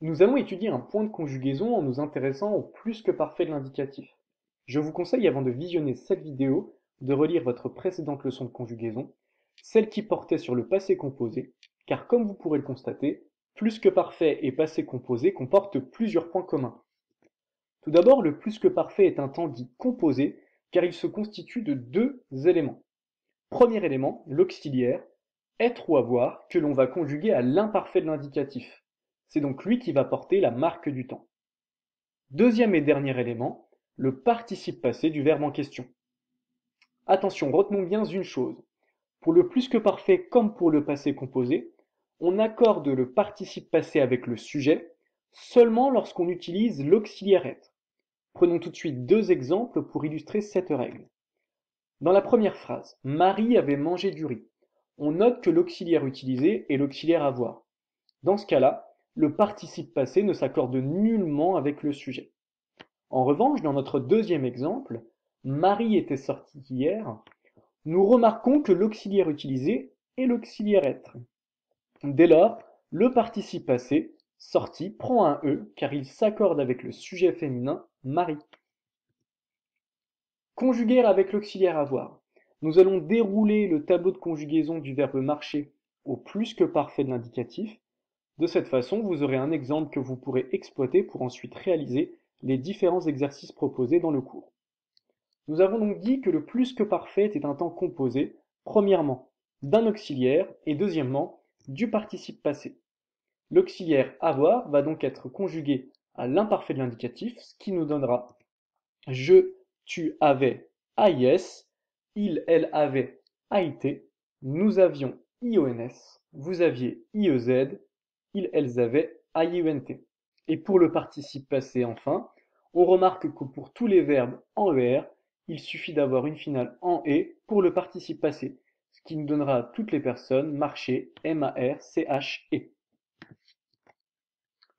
Nous allons étudier un point de conjugaison en nous intéressant au plus que parfait de l'indicatif. Je vous conseille avant de visionner cette vidéo de relire votre précédente leçon de conjugaison, celle qui portait sur le passé composé, car comme vous pourrez le constater, plus que parfait et passé composé comportent plusieurs points communs. Tout d'abord, le plus que parfait est un temps dit composé, car il se constitue de deux éléments. Premier élément, l'auxiliaire, être ou avoir, que l'on va conjuguer à l'imparfait de l'indicatif. C'est donc lui qui va porter la marque du temps. Deuxième et dernier élément, le participe passé du verbe en question. Attention, retenons bien une chose. Pour le plus que parfait comme pour le passé composé, on accorde le participe passé avec le sujet seulement lorsqu'on utilise l'auxiliaire être. Prenons tout de suite deux exemples pour illustrer cette règle. Dans la première phrase, Marie avait mangé du riz. On note que l'auxiliaire utilisé est l'auxiliaire avoir. Dans ce cas-là, le participe passé ne s'accorde nullement avec le sujet. En revanche, dans notre deuxième exemple, Marie était sortie hier, nous remarquons que l'auxiliaire utilisé est l'auxiliaire être. Dès lors, le participe passé, sorti, prend un E car il s'accorde avec le sujet féminin Marie. Conjuguer avec l'auxiliaire avoir. Nous allons dérouler le tableau de conjugaison du verbe marcher au plus que parfait de l'indicatif. De cette façon, vous aurez un exemple que vous pourrez exploiter pour ensuite réaliser les différents exercices proposés dans le cours. Nous avons donc dit que le plus que parfait est un temps composé, premièrement, d'un auxiliaire et deuxièmement, du participe passé. L'auxiliaire avoir va donc être conjugué à l'imparfait de l'indicatif, ce qui nous donnera je, tu avais AIS, il, elle avait AIT, nous avions IONS, vous aviez IEZ, ils, elles avaient AIENT. Et pour le participe passé enfin, on remarque que pour tous les verbes en ER, il suffit d'avoir une finale en E pour le participe passé, ce qui nous donnera à toutes les personnes marcher, M-A-R-C-H-E.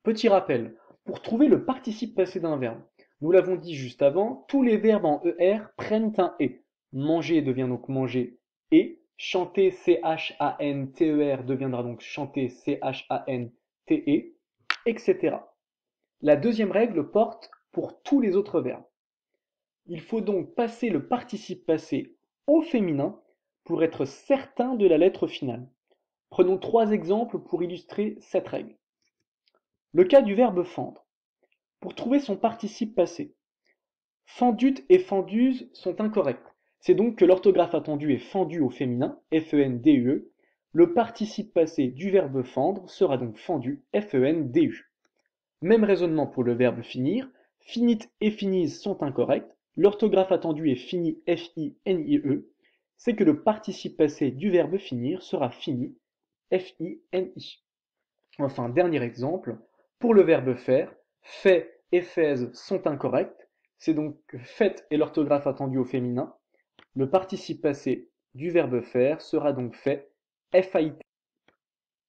Petit rappel, pour trouver le participe passé d'un verbe, nous l'avons dit juste avant, tous les verbes en ER prennent un E. Manger devient donc manger et chanter C-H-A-N-T-E-R deviendra donc chanter C-H-A-N-T-E, etc. La deuxième règle porte pour tous les autres verbes. Il faut donc passer le participe passé au féminin pour être certain de la lettre finale. Prenons trois exemples pour illustrer cette règle. Le cas du verbe fendre. Pour trouver son participe passé, fendute et fenduse sont incorrects. C'est donc que l'orthographe attendue est fendu au féminin, F-E-N-D-U-E. Le participe passé du verbe fendre sera donc fendu, F-E-N-D-U. Même raisonnement pour le verbe finir. Finite et finise sont incorrects. L'orthographe attendue est fini, F-I-N-I-E. C'est que le participe passé du verbe finir sera fini, F-I-N-I. Enfin, dernier exemple, pour le verbe faire, fait et faise sont incorrects. C'est donc que fait est l'orthographe attendue au féminin. Le participe passé du verbe faire sera donc fait, F-A-I-T.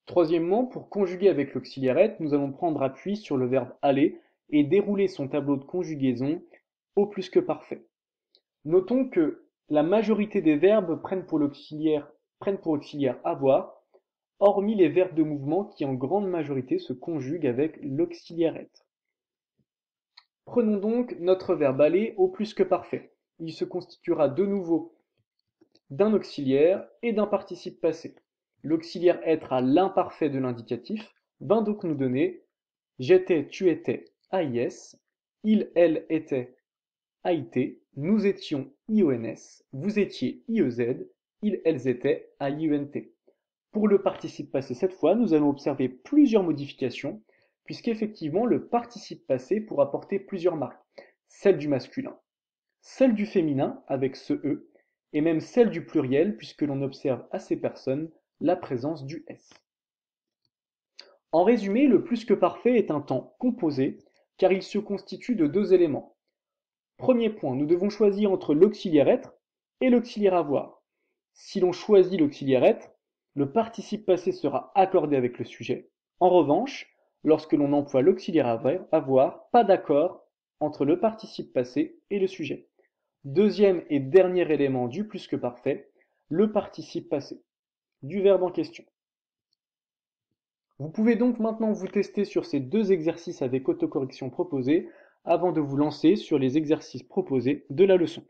Troisièmement, pour conjuguer avec l'auxiliaire être, nous allons prendre appui sur le verbe aller et dérouler son tableau de conjugaison au plus que parfait. Notons que la majorité des verbes prennent pour auxiliaire avoir, hormis les verbes de mouvement qui en grande majorité se conjuguent avec l'auxiliaire être. Prenons donc notre verbe aller au plus que parfait. Il se constituera de nouveau d'un auxiliaire et d'un participe passé. L'auxiliaire être à l'imparfait de l'indicatif va donc nous donner j'étais, tu étais, AIS, il, elle était, AIT, nous étions, IONS, vous étiez, IEZ, ils, elles étaient, AIENT. Pour le participe passé cette fois, nous allons observer plusieurs modifications, puisqu'effectivement le participe passé pourra porter plusieurs marques. Celle du masculin, celle du féminin avec ce E, et même celle du pluriel, puisque l'on observe à ces personnes la présence du S. En résumé, le plus que parfait est un temps composé, car il se constitue de deux éléments. Premier point, nous devons choisir entre l'auxiliaire être et l'auxiliaire avoir. Si l'on choisit l'auxiliaire être, le participe passé sera accordé avec le sujet. En revanche, lorsque l'on emploie l'auxiliaire avoir, pas d'accord entre le participe passé et le sujet. Deuxième et dernier élément du plus que parfait, le participe passé du verbe en question. Vous pouvez donc maintenant vous tester sur ces deux exercices avec autocorrection proposés avant de vous lancer sur les exercices proposés de la leçon.